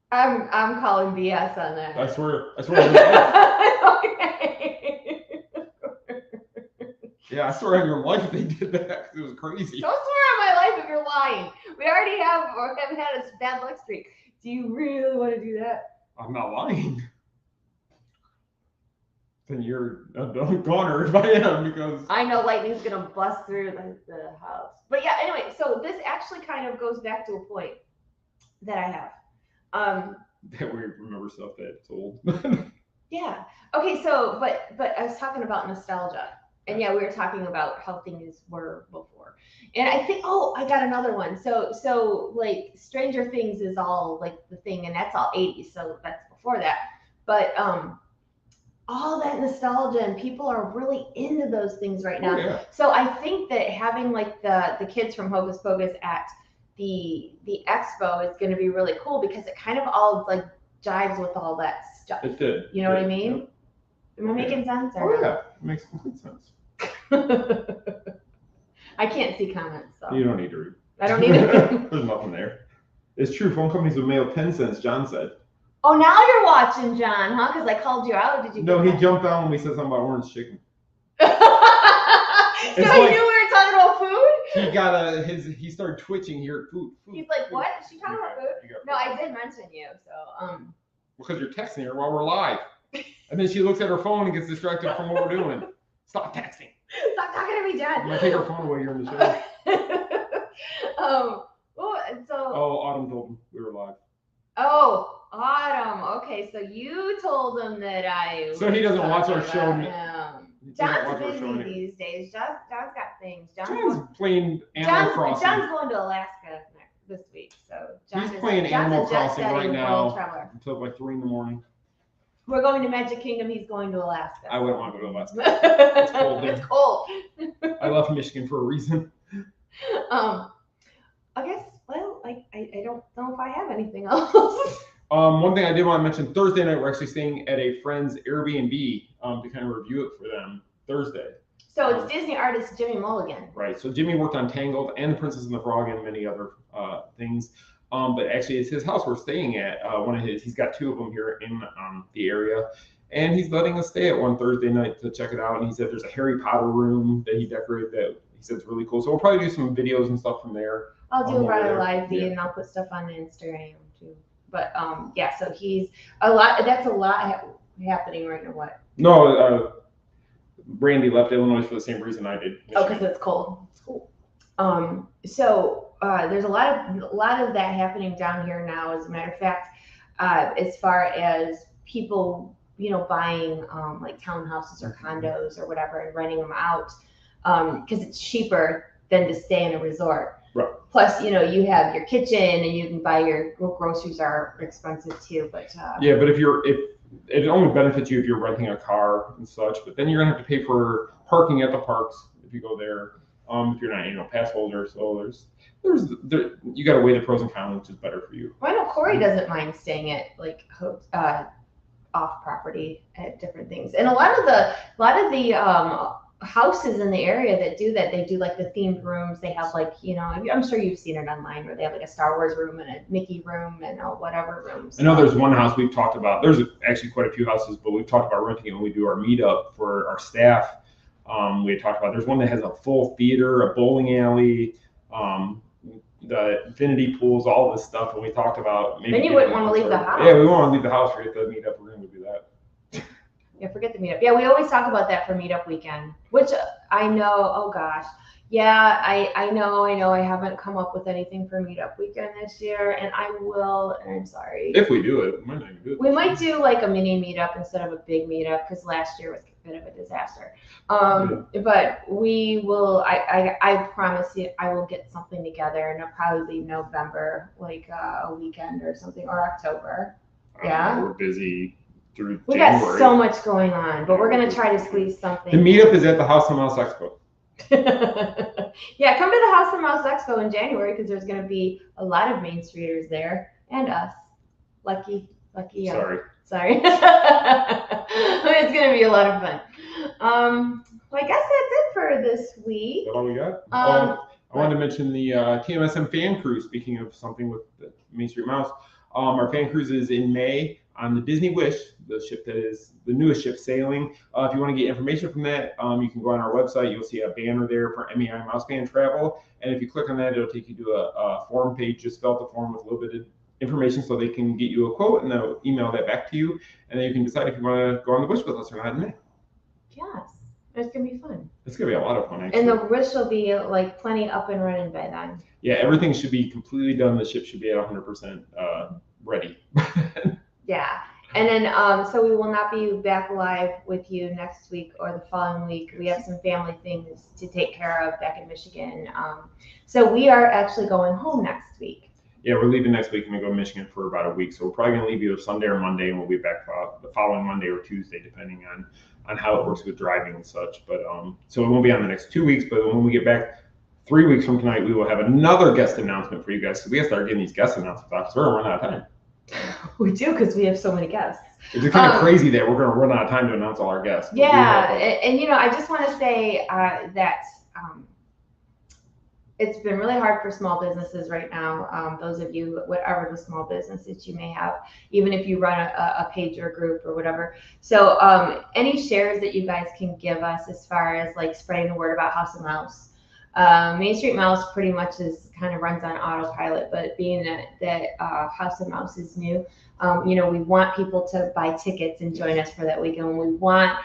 I'm calling BS on that. I swear. I swear. On your life. Okay. Yeah, I swear on your life they did that because it was crazy. Don't swear on my life if you're lying. We already have had a bad luck streak. Do you really want to do that? I'm not lying. Then you're a goner if I am, because I know lightning's gonna bust through the house. But yeah, anyway, so this actually kind of goes back to a point that I have. that we remember stuff that's old. Yeah. Okay, so but I was talking about nostalgia. And yeah, we were talking about how things were before. And I think, oh, I got another one. So like Stranger Things is all like the thing, and that's all 80s, so that's before that. But all that nostalgia, and people are really into those things right now. Oh, yeah. So I think that having like the kids from Hocus Pocus at the Expo is going to be really cool, because it kind of all like jives with all that stuff. It did. You know what I mean? Yep. Am I making sense? Oh, Or yeah. It makes complete sense. I can't see comments, so You don't need to read. I don't need it. There's nothing there. It's true. Phone companies would mail 10 cents, John said. Oh, now you're watching, John, huh? Because I called you out. Did you? No, get he that? jumped on when we said something about orange chicken. So It's he like- knew we were talking about food? He got he started twitching here. Food. He's like, what? Is she talking You about got- food? you got No, I did mention you, so Because you're texting her while we're live. And then she looks at her phone and gets distracted from what we're doing. Stop texting. stop talking to me, I'm John. gonna take her phone away here in the show. Well, so Oh, Autumn told him we were live. Autumn. Okay, so you told him that I. So he doesn't was watch our talking show. about him. He doesn't John's watch our show busy anymore. these days. John's got things. John's playing Animal Crossing. John's going to Alaska this week, so He's playing Animal John's a jet Crossing setting right now. world traveler. Until like 3 in the morning. We're going to Magic Kingdom. He's going to Alaska. I wouldn't want to go to Alaska. It's cold there. It's cold. I left Michigan for a reason. I guess. Well, I don't know if I have anything else. One thing I did want to mention, Thursday night we're actually staying at a friend's Airbnb to kind of review it for them Thursday. So it's Disney artist Jimmy Mulligan. Right. So Jimmy worked on Tangled and The Princess and the Frog and many other things. But actually, it's his house we're staying at. He's got 2 of them here in the area. And he's letting us stay at one Thursday night to check it out. And he said there's a Harry Potter room that he decorated that he said is really cool. So we'll probably do some videos and stuff from there. I'll do over about a there. live feed Yeah. and I'll put stuff on Instagram too. But yeah, so he's a lot. That's a lot happening right now. What? No, Brandy left Illinois for the same reason I did. Oh, because it's cold. It's cool. So there's a lot of that happening down here now. As a matter of fact, as far as people, buying like townhouses or condos or whatever and renting them out, because it's cheaper than to stay in a resort. Right. Plus, you have your kitchen and you can buy your groceries are expensive too. But Yeah, but if it only benefits you if you're renting a car and such, but then you're gonna have to pay for parking at the parks if you go there. If you're not, pass holder, so you got to weigh the pros and cons, which is better for you. well, I know Corey doesn't mind staying at like off property at different things, and a lot of the houses in the area that do that, they do like the themed rooms. They have like, I'm sure you've seen it online where they have like a Star Wars room and a Mickey room and whatever rooms. I know there's one house we've talked about. There's actually quite a few houses, but we've talked about renting it when we do our meetup for our staff. We had talked about there's one that has a full theater, a bowling alley, the infinity pools, all this stuff. And we talked about maybe. Then you wouldn't want to leave the house. Yeah, we won't leave the house for you at the meetup. We're going to do that. Yeah, forget the meetup. Yeah, we always talk about that for meetup weekend, which I know. Oh gosh, yeah, I know. I haven't come up with anything for meetup weekend this year, and I will. And I'm sorry. If we do it, we might not even do it. We might do like a mini meetup instead of a big meetup because last year was a bit of a disaster. But we will. I promise you, I will get something together, and it'll probably be November, like a weekend or something, or October. Yeah. We're busy through We January. got so much going on, but we're gonna try to squeeze something. The meetup is at the House and Mouse Expo. Yeah, come to the House and Mouse Expo in January because there's gonna be a lot of Main Streeters there and us. Lucky. Sorry. Sorry. It's gonna be a lot of fun. Well, I guess that's it for this week. Is that all we got? Um, I wanted to mention the TMSM fan cruise. Speaking of something with the Main Street Mouse, our fan cruise is in May on the Disney Wish, the ship that is the newest ship sailing. If you want to get information from that, you can go on our website. You'll see a banner there for MEI Mouse Fan Travel. And if you click on that, it'll take you to a form page. Just fill out the form with a little bit of information so they can get you a quote, and they'll email that back to you. And then you can decide if you want to go on the Wish with us or not in May. Yes, it's gonna be fun. It's going to be a lot of fun, actually. And the Wish will be like plenty up and running by then. Yeah, everything should be completely done. The ship should be at 100% ready. Yeah. And then, so we will not be back live with you next week or the following week. We have some family things to take care of back in Michigan. So we are actually going home next week. Yeah, we're leaving next week and we go to Michigan for about a week. So we're probably going to leave either Sunday or Monday, and we'll be back the following Monday or Tuesday, depending on how it works with driving and such. But so it won't be on the next 2 weeks. But when we get back 3 weeks from tonight, we will have another guest announcement for you guys. So we have to start getting these guest announcements out because we're going to run out of time. We do, because we have so many guests. It's kind of crazy that we're going to run out of time to announce all our guests. Yeah, and you know, I just want to say that it's been really hard for small businesses right now. Those of you, whatever the small businesses you may have, even if you run a page or a group or whatever. So any shares that you guys can give us as far as like spreading the word about House of Mouse. Main Street Mouse pretty much kind of runs on autopilot, but being that House of Mouse is new, you know, we want people to buy tickets and join us for that weekend. We want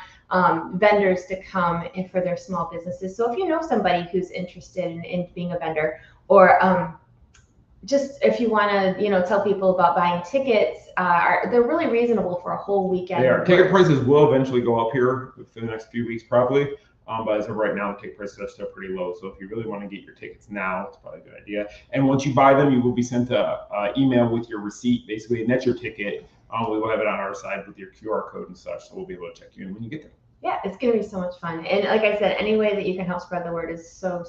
vendors to come in for their small businesses. So if you know somebody who's interested in being a vendor, or just if you want to, you know, tell people about buying tickets, they're really reasonable for a whole weekend. They are. Ticket prices will eventually go up here for the next few weeks, probably. But as of right now, the ticket prices are still pretty low. So if you really want to get your tickets now, it's probably a good idea. And once you buy them, you will be sent an email with your receipt, basically, and that's your ticket. We will have it on our side with your QR code and such, so we'll be able to check you in when you get there. Yeah, it's going to be so much fun. And like I said, any way that you can help spread the word is so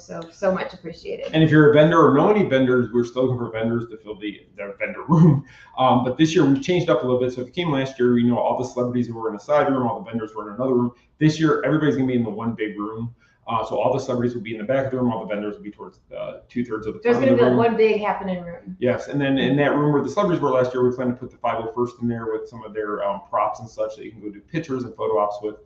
much appreciated. And if you're a vendor or know any vendors, we're still looking for vendors to fill the vendor room. But this year we've changed up a little bit. So if you came last year, you know, all the celebrities were in a side room, all the vendors were in another room. This year, everybody's going to be in the one big room. So all the celebrities will be in the back of the room, all the vendors will be towards 2/3 of the There's front going of to the be room. one big happening room. Yes, and then in that room where the celebrities were last year, we plan to put the 501st in there with some of their props and such that you can go do pictures and photo ops with.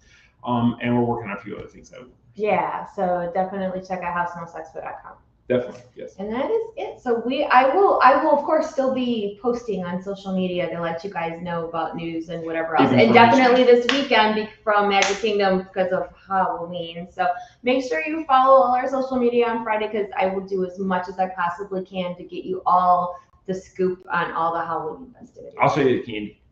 And we're working on a few other things. Yeah, so definitely check out housemousexpo.com. Definitely, yes. And that is it. So I will of course still be posting on social media to let you guys know about news and whatever else. And definitely this weekend from Magic Kingdom because of Halloween. So make sure you follow all our social media on Friday, because I will do as much as I possibly can to get you all the scoop on all the Halloween festivities. I'll show you the candy.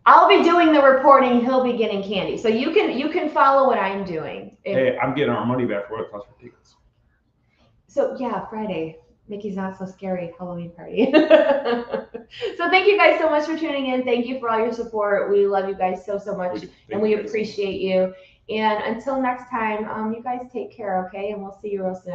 I'll be doing the reporting. He'll be getting candy. So you can follow what I'm doing. Hey, I'm getting our money back for what it costs for tickets. So yeah, Friday, Mickey's Not So Scary Halloween party. So thank you guys so much for tuning in. Thank you for all your support. We love you guys so much, and we appreciate you. And until next time, you guys take care, okay? And we'll see you real soon.